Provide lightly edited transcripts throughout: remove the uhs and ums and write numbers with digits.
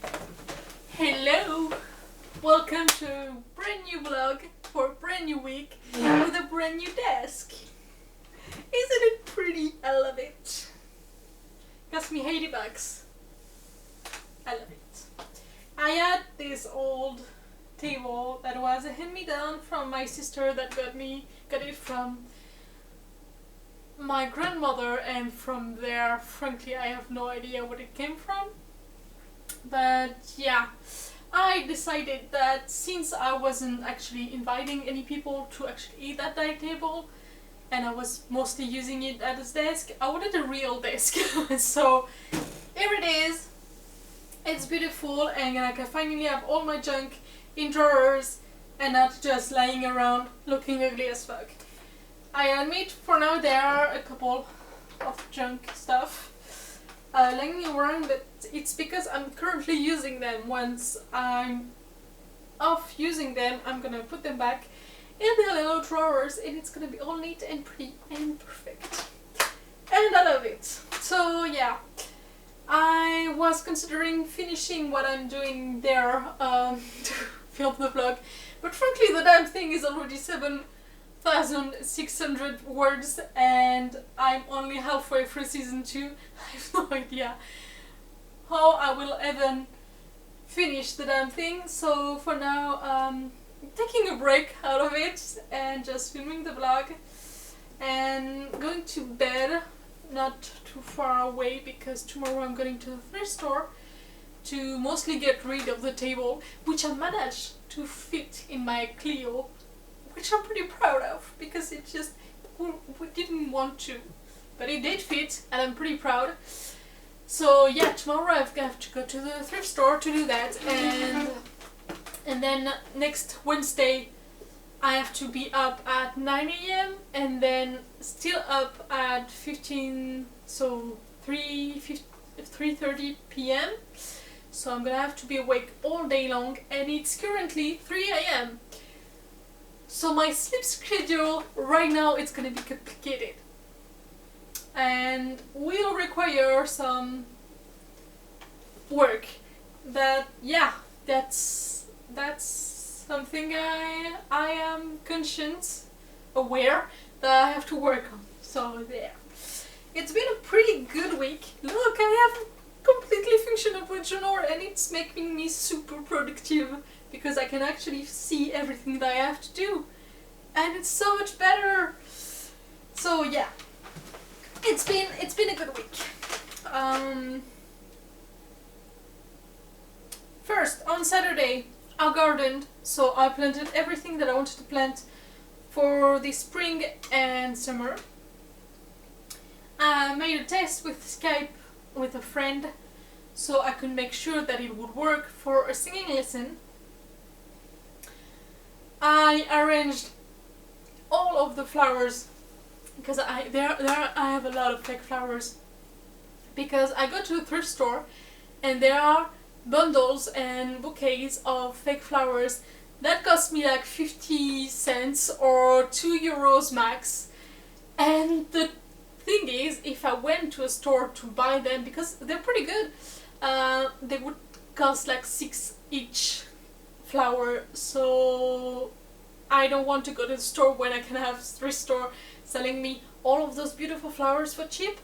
Hello! Welcome to a brand new vlog for a brand new week with a brand new desk. Isn't it pretty? I love it. Cost me 80 bucks. I love it. I had this old table that was a hand-me-down from my sister that got it from my grandmother, and from there, frankly, I have no idea what it came from. But yeah, I decided that since I wasn't actually inviting any people to actually eat at that table, and I was mostly using it as a desk, I wanted a real desk. So here it is. It's beautiful, and I can finally have all my junk in drawers and not just lying around looking ugly as fuck. I admit for now there are a couple of junk stuff lying around, but it's because I'm currently using them. Once I'm off using them, I'm gonna put them back in the little drawers, and it's gonna be all neat and pretty and perfect. And I love it. So yeah, I was considering finishing what I'm doing there to film the vlog, but frankly the damn thing is already 7,600 words and I'm only halfway through season 2. I have no idea how I will even finish the damn thing, so for now I'm taking a break out of it and just filming the vlog and going to bed not too far away, because tomorrow I'm going to the thrift store to mostly get rid of the table, which I managed to fit in my Clio, which I'm pretty proud of, because it just we didn't want to, but it did fit and I'm pretty proud. So yeah, tomorrow I have to go to the thrift store to do that, and then next Wednesday I have to be up at 9 AM and then still up at 3:30 PM. So I'm gonna have to be awake all day long, and it's currently 3 AM. So my sleep schedule right now, it's gonna be complicated and will require some work. That's something I am aware that I have to work on. So there. It's been a pretty good week. Look, I have completely functional journal, and it's making me super productive because I can actually see everything that I have to do, and it's so much better. So yeah, it's been a good week. First, on Saturday I gardened, so I planted everything that I wanted to plant for the spring and summer. I made a test with Skype with a friend so I could make sure that it would work for a singing lesson. I arranged all of the flowers because I have a lot of fake flowers, because I go to a thrift store and there are bundles and bouquets of fake flowers that cost me like 50 cents or 2 euros max. And the thing is, if I went to a store to buy them, because they're pretty good, they would cost like 6 each flower. So I don't want to go to the store when I can have a thrift store selling me all of those beautiful flowers for cheap.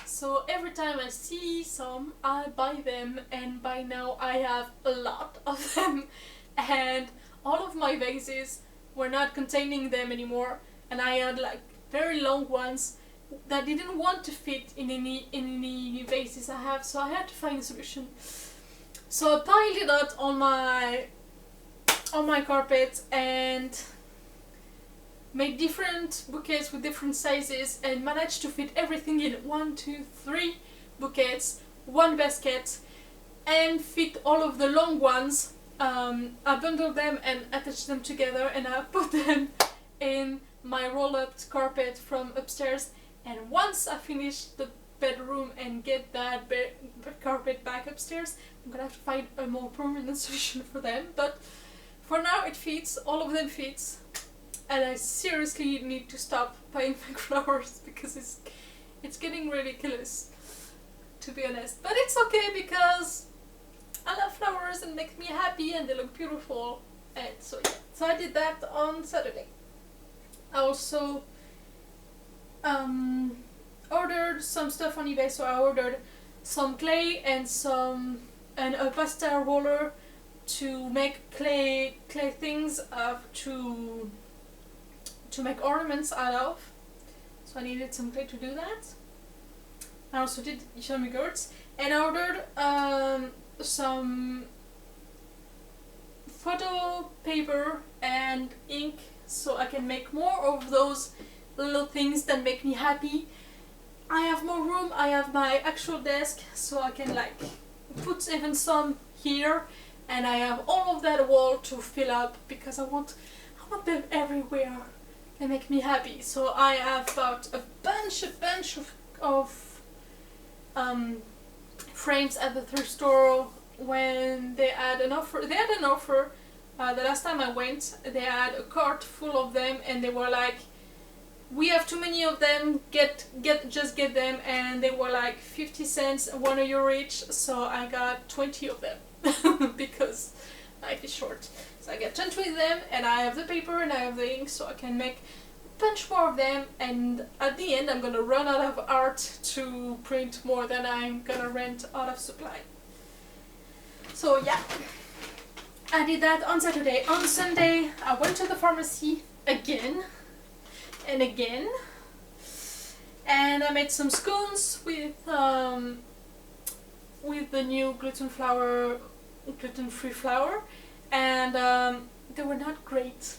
So every time I see some, I buy them, and by now I have a lot of them, and all of my vases were not containing them anymore, and I had like very long ones that didn't want to fit in any vases I have, so I had to find a solution. So I piled it out on my carpet and made different bouquets with different sizes and managed to fit everything in 1, 2, 3 bouquets, 1 basket, and fit all of the long ones. I bundled them and attached them together, and I put them in my roll-up carpet from upstairs. And once I finish the bedroom and get that carpet back upstairs, I'm gonna have to find a more permanent solution for them. But for now it fits, all of them fits. And I seriously need to stop buying fake flowers because it's getting ridiculous, to be honest. But it's okay because I love flowers. and make me happy and they look beautiful. And so yeah, so I did that on Saturday. I also ordered some stuff on eBay, so I ordered some clay and a pasta roller to make clay things to make ornaments out of. So I needed some clay to do that. I also did hummingbirds, and I ordered some photo paper and ink so I can make more of those little things that make me happy. I have more room, I have my actual desk, so I can like put even some here, and I have all of that wall to fill up because I want them everywhere. They make me happy. So I have bought a bunch of frames at the thrift store when they had an offer. They had an offer the last time I went. They had a cart full of them, and they were like, "We have too many of them. Just get them." And they were like 50 cents, €1 each. So I got 20 of them because life is short. So I get 20 of them, and I have the paper and I have the ink, so I can make a bunch more of them. And at the end, I'm gonna run out of art to print more than I'm gonna rent out of supply. So yeah, I did that on Saturday. On Sunday, I went to the pharmacy again and again, and I made some scones with the new gluten-free flour, and they were not great,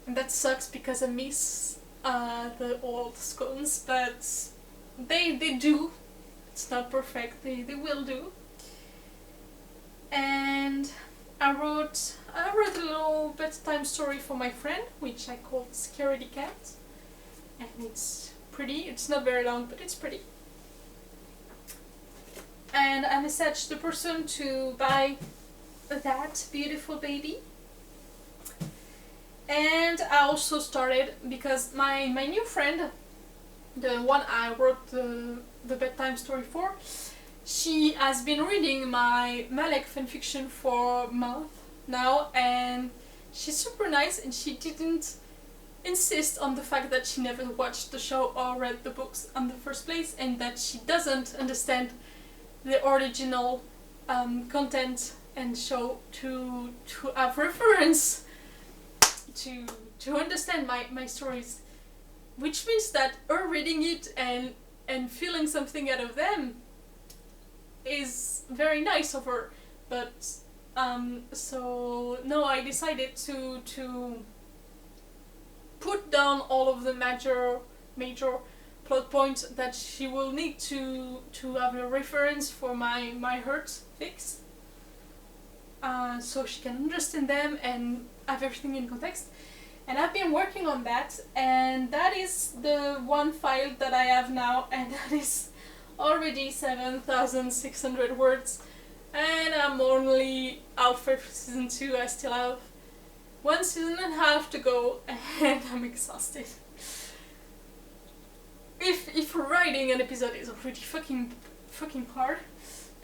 and that sucks because I miss the old scones, but they do. It's not perfect. They will do. And I wrote a little bedtime story for my friend, which I called Scaredy Cat, and it's pretty. It's not very long, but it's pretty. And I messaged the person to buy that beautiful baby. And I also started, because my new friend, the one I wrote the bedtime story for, she has been reading my Malek fanfiction for a month now, and she's super nice, and she didn't insist on the fact that she never watched the show or read the books in the first place, and that she doesn't understand the original content and show to have reference to understand my stories, which means that her reading it and feeling something out of them is very nice of her. But so no, I decided to put down all of the major plot points that she will need to have a reference for my hurt fix, so she can understand them and have everything in context. And I've been working on that, and that is the one file that I have now, and that is already 7,600 words, and I'm only halfway through season 2. I still have 1.5 seasons to go, and I'm exhausted. If writing an episode is already fucking hard,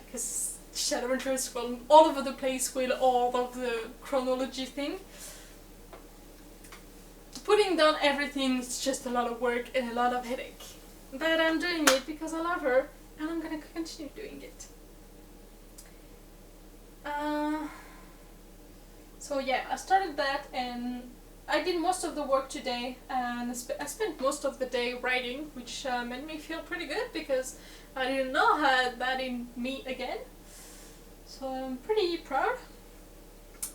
because Shadowhunters were all over the place with all of the chronology thing, putting down everything is just a lot of work and a lot of headache. But I'm doing it because I love her, and I'm gonna continue doing it. So yeah, I started that, and I did most of the work today, and I spent most of the day writing, which made me feel pretty good because I didn't know I had that in me again. So I'm pretty proud.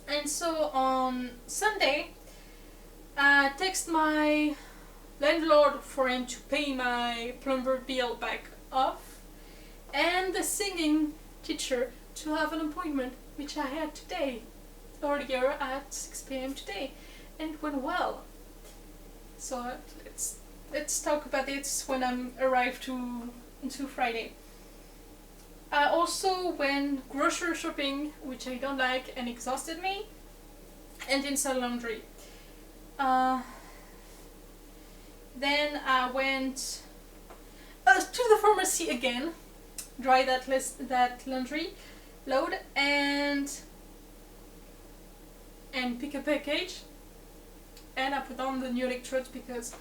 And so on Sunday, I text my landlord for him to pay my plumber bill back off, and the singing teacher to have an appointment, which I had today, earlier at 6 p.m. today, and it went well. So let's talk about it when I'm arrived to Friday. I also went grocery shopping, which I don't like and exhausted me, and inside laundry. Then I went to the pharmacy again, dry that laundry, load and pick a package, and I put on the new electrodes because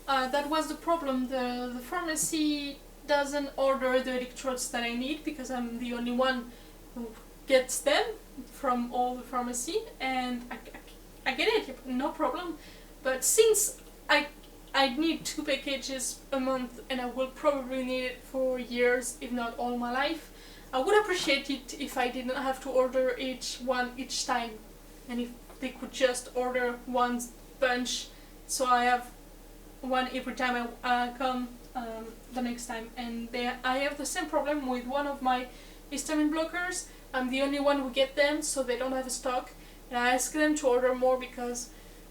that was the problem. The pharmacy doesn't order the electrodes that I need because I'm the only one who gets them from all the pharmacy, and I get it, no problem. But since I need 2 packages a month and I will probably need it for years, if not all my life, I would appreciate it if I didn't have to order each one each time, and if they could just order one bunch so I have one every time I come the next time. And I have the same problem with one of my histamine blockers. I'm the only one who get them, so they don't have a stock, and I ask them to order more because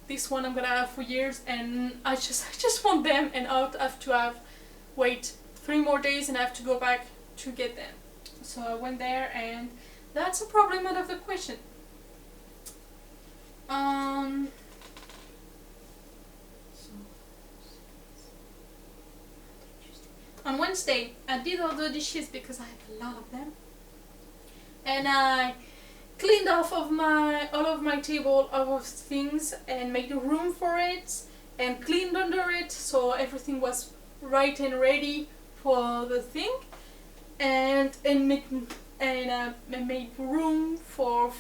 this one I'm gonna have for years, and I just want them, and I'll have to wait 3 more days and I have to go back to get them. So I went there, and that's a problem out of the question. On Wednesday I did all the dishes because I have a lot of them, and I cleaned off of all of my table, all of things, and made a room for it and cleaned under it so everything was right and ready for the thing, and made room for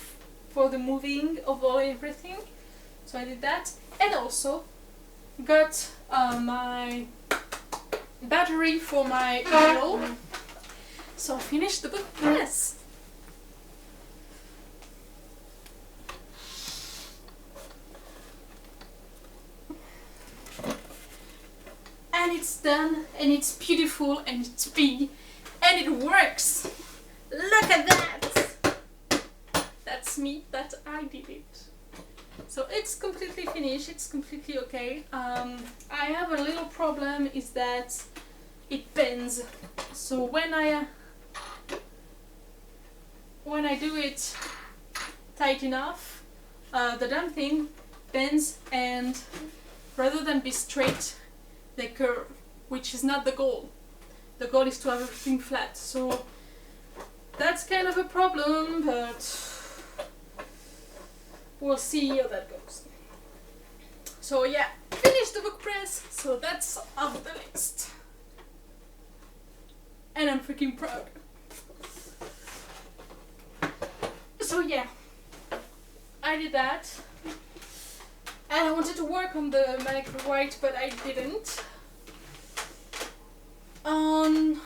the moving of everything. So I did that, and also got my battery for my grill. So I finished the book press. And it's done, and it's beautiful, and it's big, and it works. Look at that! That's me, that I did it. So it's completely finished, it's completely okay. I have a little problem, is that it bends. So when I do it tight enough, the damn thing bends, and rather than be straight, they curve, which is not the goal. The goal is to have everything flat. So that's kind of a problem, but we'll see how that goes. So yeah, finished the book press, so that's off the list. And I'm freaking proud. So yeah, I did that. And I wanted to work on the Manic Rewrite, but I didn't. On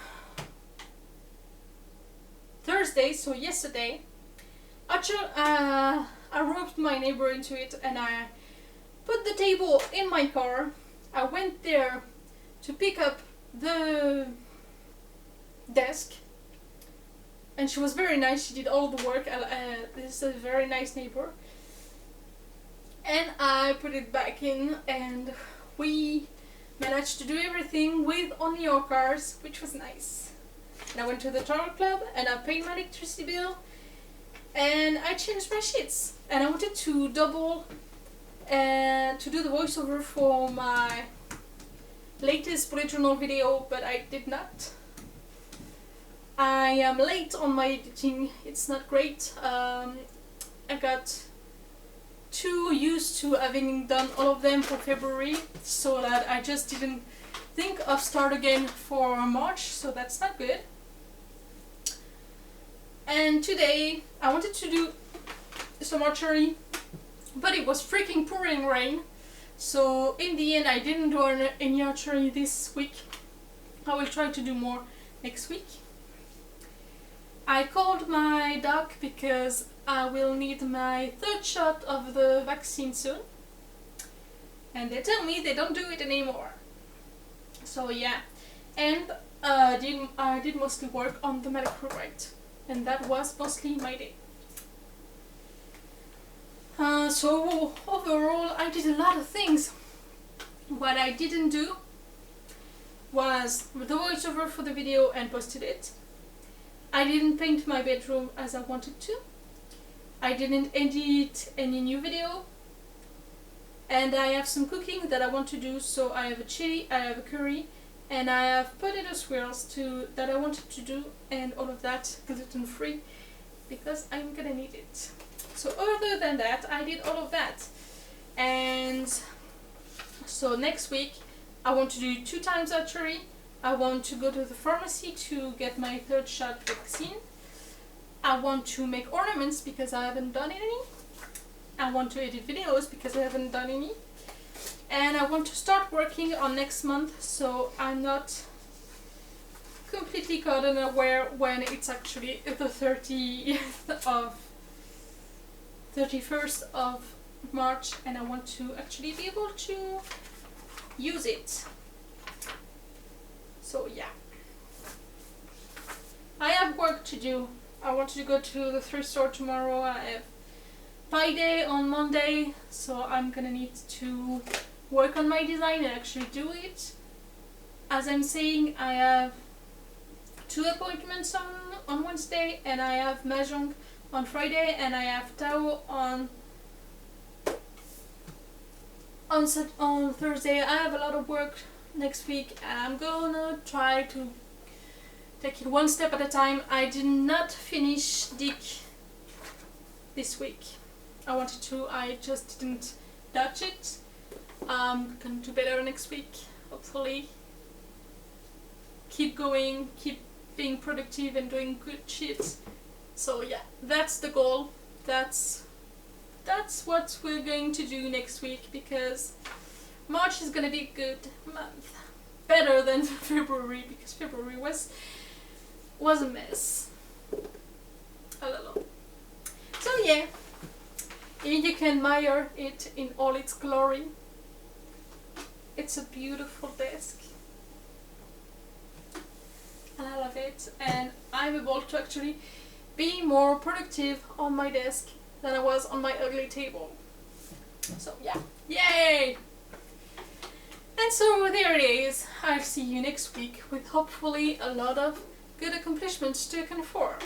Thursday, so yesterday, I roped my neighbor into it, and I put the table in my car. I went there to pick up the desk, and she was very nice. She did all the work. This is a very nice neighbor. And I put it back in, and we managed to do everything with only our cars, which was nice. And I went to the Tower Club, and I paid my electricity bill, and I changed my sheets. And I wanted to double and to do the voiceover for my latest bullet journal video, but I did not. I am late on my editing. It's not great. I got too used to having done all of them for February, so that I just didn't think of start again for March, so that's not good. And today I wanted to do some archery, but it was freaking pouring rain, so in the end I didn't do any archery this week. I will try to do more next week. I called my doc because I will need my 3rd shot of the vaccine soon, and they tell me they don't do it anymore. So yeah, and I did mostly work on the Manic Rewrite, and that was mostly my day. So overall I did a lot of things. What I didn't do was the voiceover for the video and posted it. I didn't paint my bedroom as I wanted to. I didn't edit any new video. And I have some cooking that I want to do, so I have a chili, I have a curry, and I have potato swirls that I wanted to do, and all of that gluten free. because I'm gonna need it. So other than that, I did all of that. And so next week I want to do 2 times archery. I want to go to the pharmacy to get my 3rd shot vaccine. I want to make ornaments because I haven't done any. I want to edit videos because I haven't done any. And I want to start working on next month, so I'm not completely caught unaware when it's actually the 31st of March, and I want to actually be able to use it. So yeah, I have work to do. I want to go to the thrift store tomorrow. I have Pi Day on Monday, so I'm gonna need to work on my design and actually do it. As I'm saying, I have 2 appointments on Wednesday, and I have Mahjong on Friday, and I have Tao on Thursday. I have a lot of work next week, and I'm gonna try to take it one step at a time. I did not finish Dick this week. I wanted to, I just didn't touch it. I'm gonna do better next week, hopefully. Keep going, keep being productive and doing good shit. So yeah, that's the goal. That's what we're going to do next week, because March is gonna be a good month. Better than February, because February was a mess. A little. So yeah, you can admire it in all its glory. It's a beautiful desk. And I love it, and I'm able to actually be more productive on my desk than I was on my ugly table. So yeah, yay! And so there it is. I'll see you next week with hopefully a lot of good accomplishments to conform.